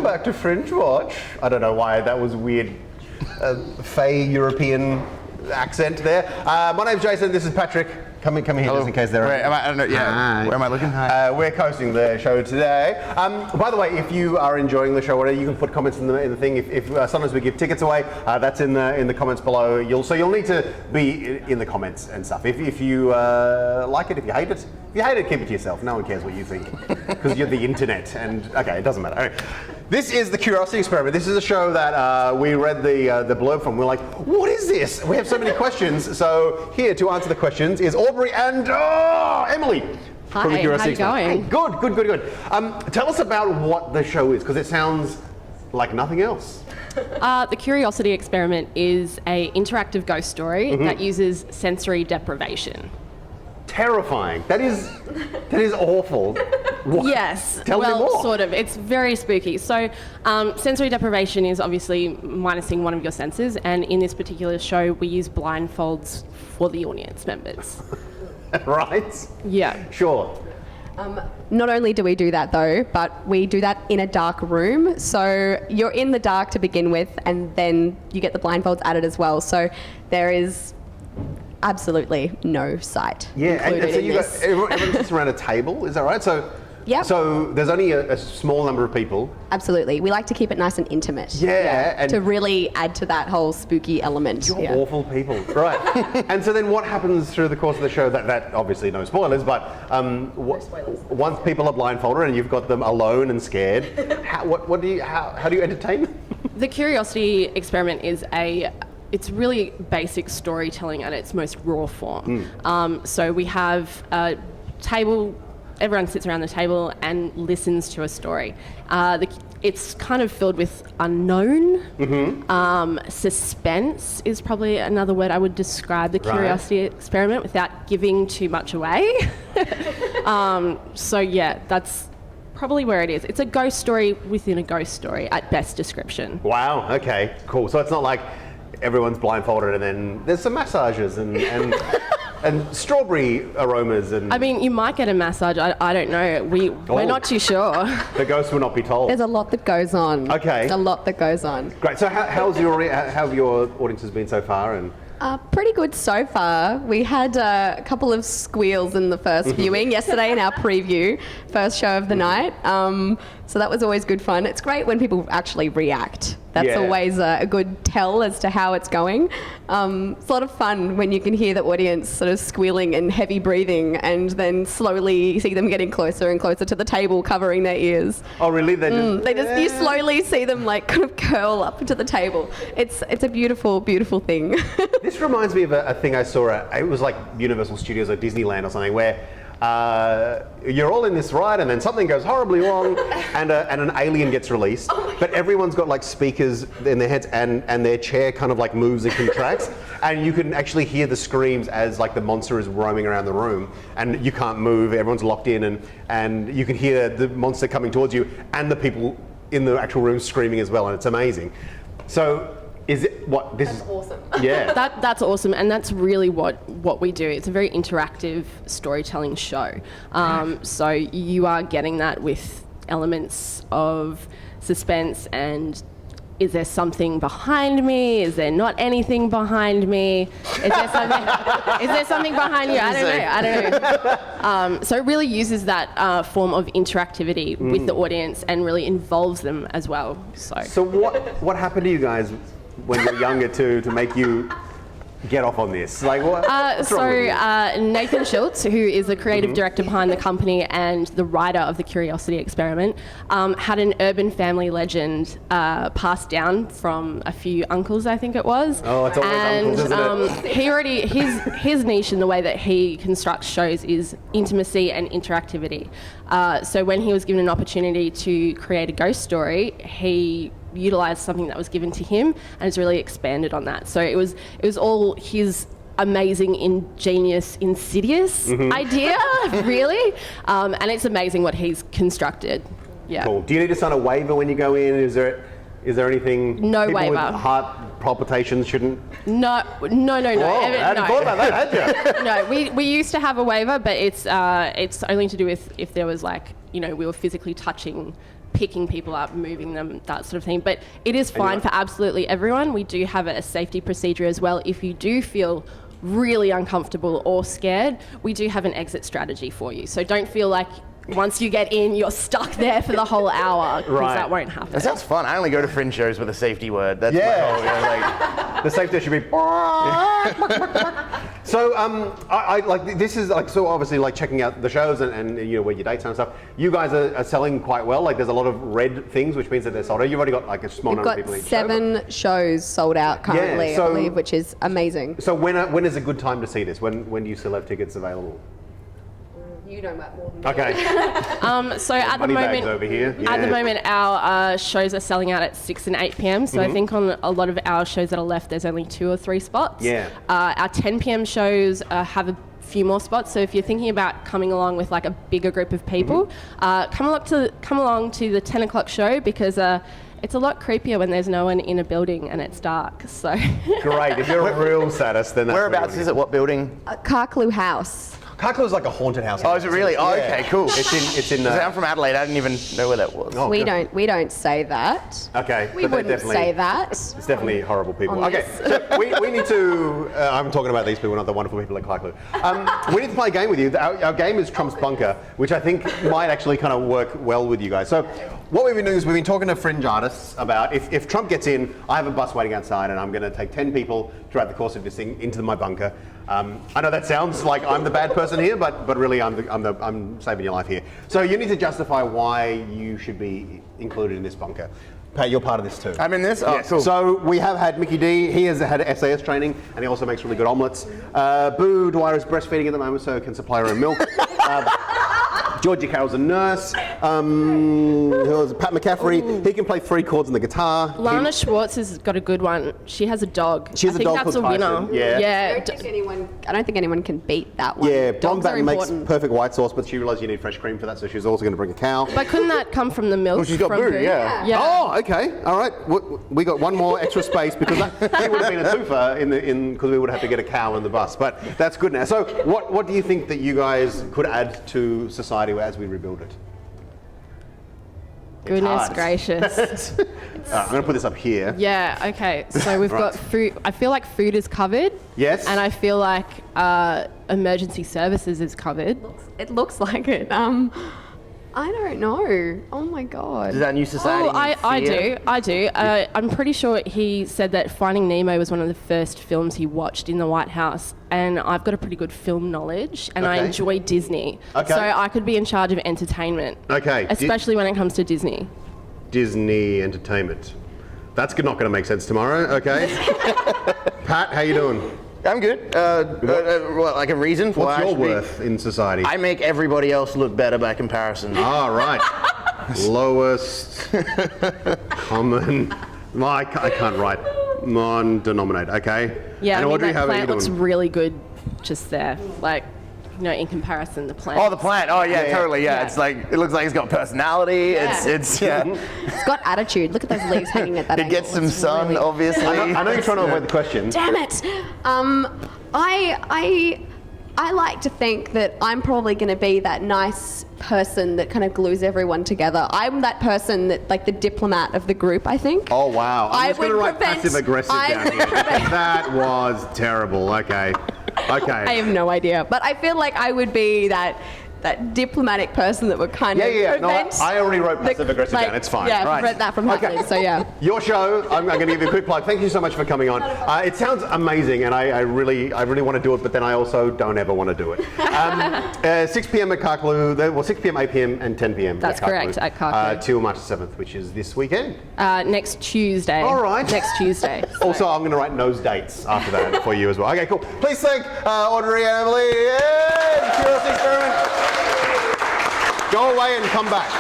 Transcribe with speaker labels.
Speaker 1: back to Fringewatch. I don't know why that was weird, fey European accent there. My name's Jason. This is Patrick. Come in here, just in case there are.
Speaker 2: Wait, I don't know. Yeah. Where am I looking? Hi.
Speaker 1: We're hosting the show today. By the way, if you are enjoying the show, you can put comments in the thing. If sometimes we give tickets away, that's in the comments below. You'll need to be in the comments and stuff. If you like it, if you hate it, keep it to yourself. No one cares what you think because you're the internet. And okay, it doesn't matter. Anyway, this is the Curiosity Experiment. This is a show that we read the blurb from. We're like, what is this? We have so many questions. So here to answer the questions is Aubrey and Emily.
Speaker 3: Hi,
Speaker 1: from the Curiosity
Speaker 3: how you
Speaker 1: Experiment.
Speaker 3: going?
Speaker 1: Hey, good. Tell us about what the show is, because it sounds like nothing else.
Speaker 3: The Curiosity Experiment is an interactive ghost story that uses sensory deprivation.
Speaker 1: Terrifying. That is awful. What?
Speaker 3: Yes.
Speaker 1: Tell me more.
Speaker 3: Sort of. It's very spooky. So, sensory deprivation is obviously minusing one of your senses, and in this particular show, we use blindfolds for the audience members.
Speaker 1: Right?
Speaker 3: Yeah.
Speaker 1: Sure.
Speaker 4: Not only do we do that though, but we do that in a dark room. So you're in the dark to begin with, and then you get the blindfolds added as well. So there is absolutely no sight.
Speaker 1: Yeah, and so you got everyone sits around a table, is that right? So
Speaker 4: Yep.
Speaker 1: So there's only a small number of people.
Speaker 4: Absolutely. We like to keep it nice and intimate.
Speaker 1: Yeah. And
Speaker 4: to really add to that whole spooky element.
Speaker 1: You're awful people. Right. And so then what happens through the course of the show, that obviously no spoilers, but once people are blindfolded and you've got them alone and scared, how do you entertain them?
Speaker 3: The Curiosity Experiment is it's really basic storytelling at its most raw form. So we have a table, everyone sits around the table and listens to a story. It's kind of filled with unknown. Suspense is probably another word I would describe the Curiosity Experiment without giving too much away. So yeah, that's probably where it is. It's a ghost story within a ghost story at best description.
Speaker 1: Wow, okay, cool. So it's not like everyone's blindfolded and then there's some massages and strawberry aromas and...
Speaker 3: I mean, you might get a massage. I don't know. We're not too sure.
Speaker 1: The ghost will not be told.
Speaker 4: There's a lot that goes on.
Speaker 1: Okay.
Speaker 4: There's a lot that goes on.
Speaker 1: Great. So how have your audiences been so far? And
Speaker 4: pretty good so far. We had a couple of squeals in the first viewing yesterday in our preview, first show of the night. So that was always good fun. It's great when people actually react. That's always a good tell as to how it's going. It's a lot of fun when you can hear the audience sort of squealing and heavy breathing and then slowly see them getting closer and closer to the table, covering their ears.
Speaker 1: Oh, really?
Speaker 4: You slowly see them like kind of curl up to the table. It's a beautiful, beautiful thing.
Speaker 1: This reminds me of a thing I saw it was like Universal Studios or Disneyland or something, where you're all in this ride and then something goes horribly wrong and an alien gets released, but everyone's got like speakers in their heads and their chair kind of like moves and contracts, and you can actually hear the screams as like the monster is roaming around the room and you can't move, everyone's locked in, and you can hear the monster coming towards you and the people in the actual room screaming as well, and it's amazing. So that's
Speaker 4: awesome.
Speaker 1: Yeah.
Speaker 3: That's awesome, and that's really what we do. It's a very interactive storytelling show. So you are getting that with elements of suspense and is there something behind me? Is there not anything behind me? Is there something behind you? I don't know. So it really uses that form of interactivity with the audience and really involves them as well. So
Speaker 1: what happened to you guys when you're younger to make you get off on this? Like what's wrong with you?
Speaker 3: Nathan Schultz, who is the creative director behind the company and the writer of the Curiosity Experiment, had an urban family legend passed down from a few uncles, I think it was.
Speaker 1: Oh, it's always uncles, isn't it?
Speaker 3: His niche in the way that he constructs shows is intimacy and interactivity. So when he was given an opportunity to create a ghost story, he utilised something that was given to him and has really expanded on that. So it was all his amazing, ingenious, insidious idea, really. And it's amazing what he's constructed. Yeah.
Speaker 1: Cool. Do you need to sign a waiver when you go in? Is there anything?
Speaker 3: No
Speaker 1: people
Speaker 3: waiver.
Speaker 1: With heart palpitations shouldn't?
Speaker 3: No.
Speaker 1: Whoa, I hadn't thought about that, had you?
Speaker 3: No, we used to have a waiver, but it's only to do with if there was we were physically touching picking people up, moving them, that sort of thing. But it is fine for absolutely everyone. We do have a safety procedure as well. If you do feel really uncomfortable or scared, we do have an exit strategy for you. So don't feel like once you get in, you're stuck there for the whole hour, because that won't happen.
Speaker 2: That sounds fun. I only go to Fringe shows with a safety word. That's my whole, like,
Speaker 1: the safety should be. So I like this is like so obviously like checking out the shows and you know where your dates are and stuff. You guys are selling quite well. Like there's a lot of red things, which means that they're sold out. You've already got like a small number of people
Speaker 4: We've
Speaker 1: each
Speaker 4: got 7 shows sold out currently,
Speaker 1: so,
Speaker 4: I believe, which is amazing.
Speaker 1: So when is a good time to see this? When do you still have tickets available?
Speaker 4: You know about more than me.
Speaker 1: Okay.
Speaker 3: So at the
Speaker 1: Money bags
Speaker 3: moment,
Speaker 1: over here.
Speaker 3: at the moment, our shows are selling out at 6 and 8 p.m. So I think on a lot of our shows that are left, there's only 2 or 3 spots.
Speaker 1: Yeah.
Speaker 3: Our 10 p.m. shows have a few more spots. So if you're thinking about coming along with like a bigger group of people, come along to the 10 o'clock show, because it's a lot creepier when there's no one in a building and it's dark. So
Speaker 1: Great. If you're a real sadist, then that's
Speaker 2: whereabouts is it? What building?
Speaker 4: Carclew House.
Speaker 1: Carclew is like a haunted house.
Speaker 2: Oh, is it really? Oh, okay, cool.
Speaker 1: It's in.
Speaker 2: I'm from Adelaide. I didn't even know where that was.
Speaker 1: Oh,
Speaker 4: We
Speaker 1: God.
Speaker 4: don't say that.
Speaker 1: Okay.
Speaker 4: We wouldn't say that.
Speaker 1: It's definitely horrible people.
Speaker 4: On
Speaker 1: Okay, so we need to. I'm talking about these people, not the wonderful people at Clarklew. We need to play a game with you. Our game is Trump's Bunker, which I think might actually kind of work well with you guys. So, what we've been doing is we've been talking to fringe artists about if Trump gets in, I have a bus waiting outside, and I'm going to take 10 people throughout the course of this thing into my bunker. I know that sounds like I'm the bad person here, but really I'm saving your life here. So you need to justify why you should be included in this bunker. Pat, you're part of this too.
Speaker 2: I'm in this? Oh,
Speaker 1: Yes.
Speaker 2: cool.
Speaker 1: So we have had Mickey D. He has had SAS training, and he also makes really good omelettes. Boo Dwyer is breastfeeding at the moment, so can supply her own milk. Georgie Carroll's a nurse. Who was Pat McCaffrey? He can play 3 chords on the guitar.
Speaker 3: Lana Schwartz has got a good one. She has a dog.
Speaker 1: She has
Speaker 3: I
Speaker 1: a
Speaker 3: think
Speaker 1: dog
Speaker 3: that's a
Speaker 1: called
Speaker 3: winner.
Speaker 1: Tyson. Yeah.
Speaker 4: I don't think anyone can beat that one.
Speaker 1: Yeah,
Speaker 4: Dogs
Speaker 1: Blonde
Speaker 4: are
Speaker 1: makes
Speaker 4: important.
Speaker 1: perfect white sauce, but she realised you need fresh cream for that, so she's also going to bring a cow.
Speaker 3: But couldn't that come from the milk?
Speaker 2: Well, she's got
Speaker 3: from
Speaker 2: Boo, yeah.
Speaker 1: Oh, okay. All right. We got one more extra space because that would have been a twofer because we would have to get a cow on the bus. But that's good now. So what do you think that you guys could add to society as we rebuild it?
Speaker 3: Goodness
Speaker 1: hard.
Speaker 3: gracious.
Speaker 1: I'm going to put this up here.
Speaker 3: Yeah, okay. So we've got food. I feel like food is covered.
Speaker 1: Yes.
Speaker 3: And I feel like emergency services is covered.
Speaker 4: It looks like it. I don't know. Oh my god.
Speaker 2: Does that new society?
Speaker 3: Oh, I do. I'm pretty sure he said that Finding Nemo was one of the first films he watched in the White House, and I've got a pretty good film knowledge, and I
Speaker 1: Okay.
Speaker 3: enjoy Disney.
Speaker 1: Okay.
Speaker 3: So I could be in charge of entertainment.
Speaker 1: Okay.
Speaker 3: Especially when it comes to Disney.
Speaker 1: Disney Entertainment. That's not going to make sense tomorrow. Okay. Pat, how you doing?
Speaker 2: I'm good. What, like a reason for
Speaker 1: What's
Speaker 2: why I
Speaker 1: your
Speaker 2: should be-
Speaker 1: worth in society?
Speaker 2: I make everybody else look better by comparison.
Speaker 1: All right. Lowest common. No, I can't write. Non-denominator. Okay.
Speaker 3: Yeah,
Speaker 1: And
Speaker 3: I mean,
Speaker 1: Audrey,
Speaker 3: that
Speaker 1: how are you
Speaker 3: plant looks
Speaker 1: doing?
Speaker 3: really good just there. Like, you know, in comparison, the plant.
Speaker 2: Oh, the plant. Oh, yeah,
Speaker 1: Yeah.
Speaker 2: totally. Yeah.
Speaker 3: Yeah.
Speaker 2: It's like it looks like it's got personality.
Speaker 3: Yeah.
Speaker 2: It's yeah.
Speaker 4: It's got attitude. Look at those leaves hanging at that
Speaker 2: It
Speaker 4: angle.
Speaker 2: gets some
Speaker 4: It's
Speaker 2: sun,
Speaker 4: really-
Speaker 2: obviously.
Speaker 1: I know you're trying to avoid the question.
Speaker 4: Damn it! I like to think that I'm probably going to be that nice person that kind of glues everyone together. I'm that person that, like, the diplomat of the group, I think.
Speaker 1: Oh wow! I'm
Speaker 4: I
Speaker 1: just going to
Speaker 4: would
Speaker 1: write
Speaker 4: prevent-
Speaker 1: passive aggressive
Speaker 4: I
Speaker 1: down
Speaker 4: would
Speaker 1: here.
Speaker 4: prevent-
Speaker 1: That was terrible. Okay. Okay.
Speaker 4: I have no idea, but I feel like I would be that diplomatic person that would kind of
Speaker 1: Yeah. No,
Speaker 4: prevent.
Speaker 1: I already wrote
Speaker 4: the-
Speaker 1: passive aggressive
Speaker 4: like,
Speaker 1: down. It's fine.
Speaker 4: Yeah,
Speaker 1: Right.
Speaker 4: prevent that from happening. So yeah.
Speaker 1: Your show, I'm going to give you a quick plug. Thank you so much for coming on. It sounds amazing, and I really want to do it, but then I also don't ever want to do it. 6 p.m. at Carclew, well, 6 p.m., 8 p.m., and 10 p.m.
Speaker 3: That's
Speaker 1: at
Speaker 3: correct, at Carclew.
Speaker 1: Till March 7th, which is this weekend.
Speaker 3: Next Tuesday.
Speaker 1: All right.
Speaker 3: Next Tuesday. So-
Speaker 1: Also, I'm going to write those dates after that for you as well. Okay, cool. Please thank Audrey and Emily. Yay! Curiosity experiment. Go away and come back.